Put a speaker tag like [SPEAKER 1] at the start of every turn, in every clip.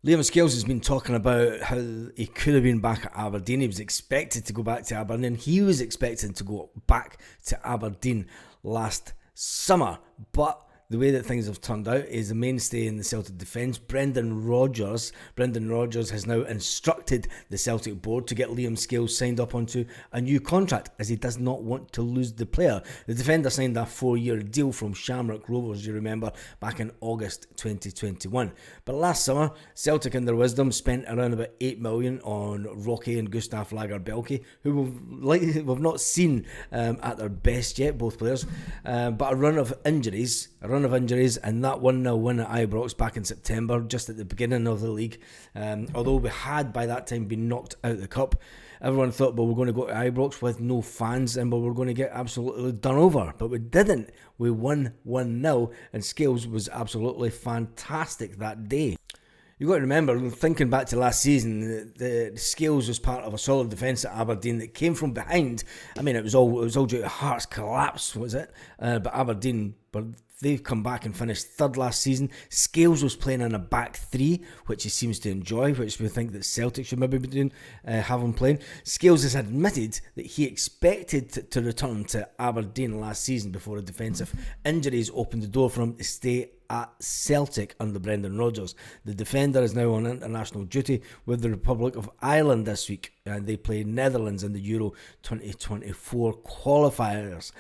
[SPEAKER 1] Liam Scales has been talking about how he could have been back at Aberdeen. He was expected to go back to Aberdeen. He was expecting to go back to Aberdeen last summer. But the way that things have turned out is the mainstay in the Celtic defence, Brendan Rodgers. Brendan Rodgers has now instructed the Celtic board to get Liam Scales signed up onto a new contract, as he does not want to lose the player. The defender signed a 4-year deal from Shamrock Rovers, you remember, back in August 2021. But last summer, Celtic in their wisdom spent around about 8 million on Rocky and Gustav Lagerbielke, who we've not seen at their best yet, both players. But a run of injuries, and that 1-0 win at Ibrox back in September, just at the beginning of the league. Although we had by that time been knocked out of the cup, everyone thought, well, we're going to go to Ibrox with no fans and we're going to get absolutely done over. But we didn't. We won 1-0, and Scales was absolutely fantastic that day. You've got to remember, thinking back to last season, the Scales was part of a solid defence at Aberdeen that came from behind. I mean, it was all due to Hearts' collapse, was it? But Aberdeen, they've come back and finished third last season. Scales was playing in a back three, which he seems to enjoy, which we think that Celtic should maybe be doing, have him playing. Scales has admitted that he expected to return to Aberdeen last season before the defensive injuries opened the door for him to stay at Celtic under Brendan Rodgers. The defender is now on international duty with the Republic of Ireland this week, and they play Netherlands in the Euro 2024 qualifiers.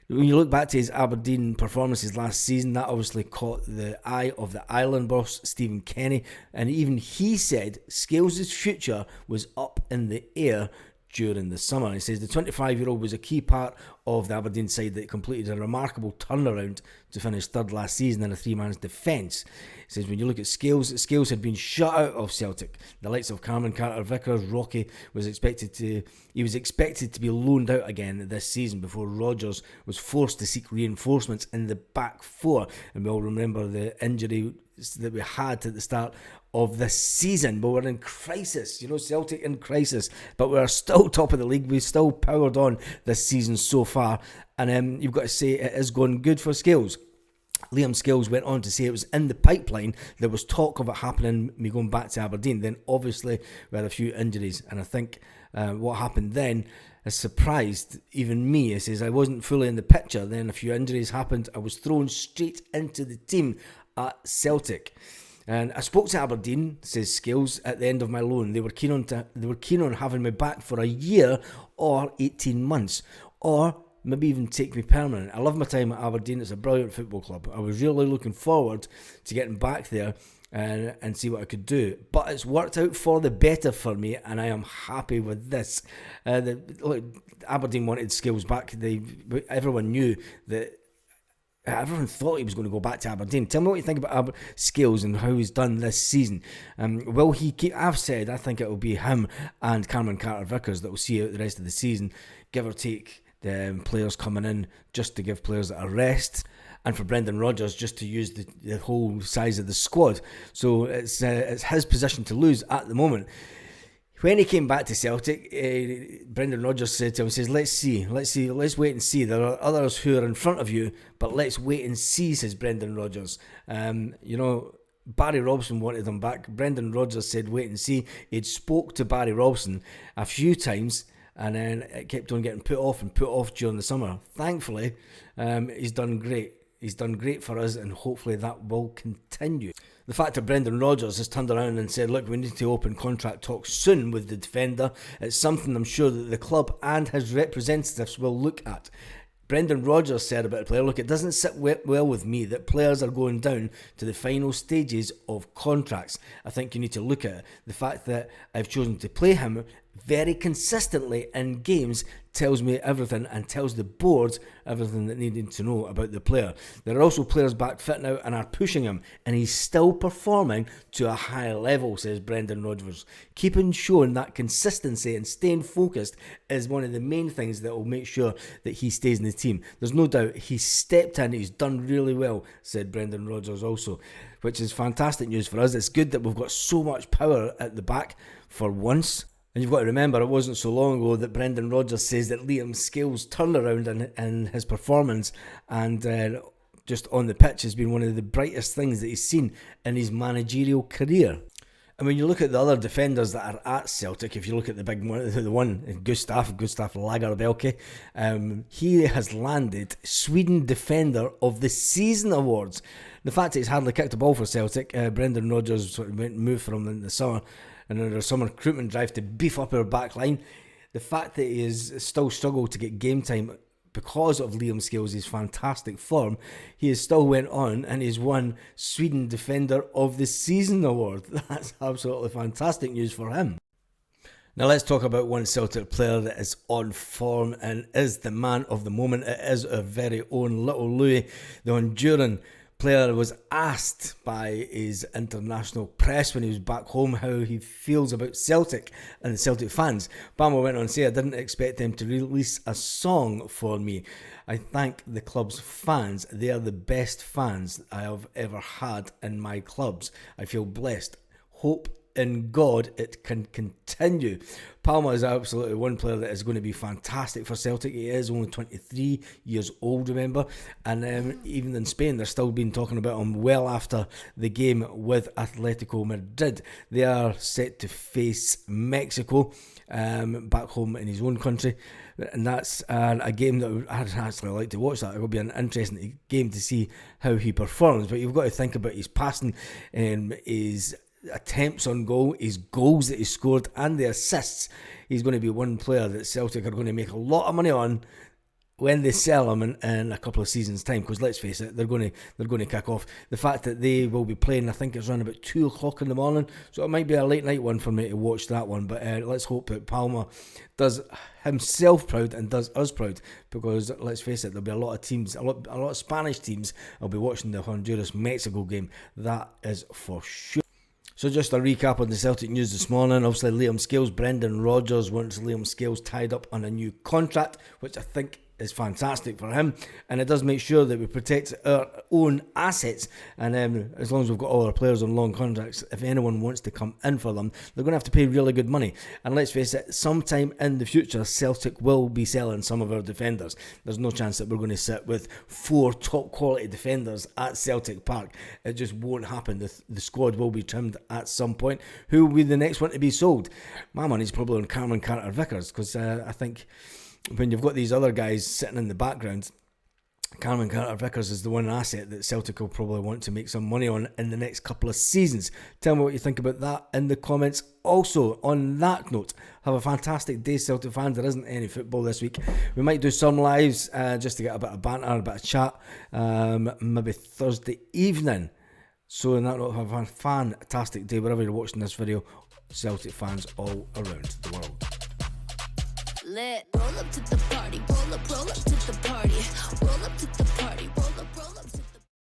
[SPEAKER 1] When you look back to his Aberdeen performances last season, that obviously caught the eye of the Ireland boss, Stephen Kenny, and even he said Scales' future was up in the air during the summer. He says the 25-year-old was a key part of the Aberdeen side that completed a remarkable turnaround to finish third last season in a three-man defence. He says when you look at Scales had been shut out of Celtic. The likes of Cameron Carter-Vickers, Rocky was expected to be loaned out again this season before Rodgers was forced to seek reinforcements in the back four. And we all remember the injury that we had at the start of this season, but we're in crisis, Celtic in crisis, but we're still top of the league. We've still powered on this season so far, and you've got to say it is going good for Scales. Liam Scales went on to say it was in the pipeline. There was talk of it happening, me going back to Aberdeen. Then obviously we had a few injuries, and I think what happened then has surprised even me. He says I wasn't fully in the picture. Then a few injuries happened. I was thrown straight into the team at Celtic. And I spoke to Aberdeen, says Scales, at the end of my loan. They were keen on having me back for a year or 18 months, or maybe even take me permanent. I love my time at Aberdeen. It's a brilliant football club. I was really looking forward to getting back there and see what I could do. But it's worked out for the better for me, and I am happy with this. Aberdeen wanted Scales back. Everyone knew that. Everyone thought he was going to go back to Aberdeen. Tell me what you think about Scales and how he's done this season. Will he keep? I've said I think it will be him and Cameron Carter-Vickers that will see out the rest of the season, give or take the players coming in just to give players a rest, and for Brendan Rodgers just to use the whole size of the squad. So it's his position to lose at the moment. When he came back to Celtic, Brendan Rodgers said to him, he says, let's wait and see. There are others who are in front of you, but let's wait and see, says Brendan Rodgers. Barry Robson wanted him back. Brendan Rodgers said, wait and see. He'd spoke to Barry Robson a few times, and then it kept on getting put off during the summer. Thankfully, he's done great. He's done great for us, and hopefully that will continue. The fact that Brendan Rodgers has turned around and said, look, we need to open contract talks soon with the defender, it's something I'm sure that the club and his representatives will look at. Brendan Rodgers said about the player, look, it doesn't sit well with me that players are going down to the final stages of contracts. I think you need to look at it. The fact that I've chosen to play him very consistently in games tells me everything, and tells the board everything that needed to know about the player. There are also players back fit now and are pushing him, and he's still performing to a high level, says Brendan Rodgers. Keeping showing that consistency and staying focused is one of the main things that will make sure that he stays in the team. There's no doubt he's stepped in, he's done really well, said Brendan Rodgers also, which is fantastic news for us. It's good that we've got so much power at the back for once. And you've got to remember, it wasn't so long ago that Brendan Rodgers says that Liam Scales' turnaround in his performance and just on the pitch has been one of the brightest things that he's seen in his managerial career. And when you look at the other defenders that are at Celtic, if you look at the big one, the one Gustav Lagerbielke, he has landed Sweden Defender of the Season awards. The fact that he's hardly kicked a ball for Celtic, Brendan Rodgers sort of moved from in the summer, and under summer recruitment drive to beef up our back line. The fact that he has still struggled to get game time because of Liam Scales' fantastic form, he has still went on and he's won Sweden Defender of the Season award. That's absolutely fantastic news for him. Now let's talk about one Celtic player that is on form and is the man of the moment. It is our very own little Louis, the Honduran player. Was asked by his international press when he was back home how he feels about Celtic and the Celtic fans. Bama went on to say, "I didn't expect them to release a song for me. I thank the club's fans. They are the best fans I have ever had in my clubs. I feel blessed. Hope in God it can continue." Palma is absolutely one player that is going to be fantastic for Celtic. He is only 23 years old, remember, and even in Spain they're still been talking about him well after the game with Atletico Madrid. They are set to face Mexico back home in his own country, and that's a game that I'd actually like to watch. That it will be an interesting game to see how he performs, but you've got to think about his passing, his attempts on goal, his goals that he scored, and the assists. He's going to be one player that Celtic are going to make a lot of money on when they sell him in a couple of seasons' time, because let's face it, they're going to kick off. The fact that they will be playing, I think it's around about 2 o'clock in the morning, so it might be a late night one for me to watch that one, but let's hope that Palma does himself proud and does us proud, because let's face it, there'll be a lot of teams, a lot of Spanish teams will be watching the Honduras-Mexico game, that is for sure. So just a recap on the Celtic news this morning. Obviously Liam Scales, Brendan Rodgers wants Liam Scales tied up on a new contract, which I think is fantastic for him, and it does make sure that we protect our own assets, and as long as we've got all our players on long contracts, if anyone wants to come in for them, they're going to have to pay really good money. And let's face it, sometime in the future Celtic will be selling some of our defenders. There's no chance that we're going to sit with 4 top quality defenders at Celtic Park. It just won't happen. The squad will be trimmed at some point. Who will be the next one to be sold? My money's probably on Cameron Carter-Vickers, because I think when you've got these other guys sitting in the background, Cameron Carter-Vickers is the one asset that Celtic will probably want to make some money on in the next couple of seasons. Tell me what you think about that in the comments. Also, on that note, have a fantastic day, Celtic fans. There isn't any football this week. We might do some lives just to get a bit of banter, a bit of chat, maybe Thursday evening. So on that note, have a fantastic day wherever you're watching this video, Celtic fans all around the world.
[SPEAKER 2] Lit. Roll up to the party, roll up to the party, roll up to the party, roll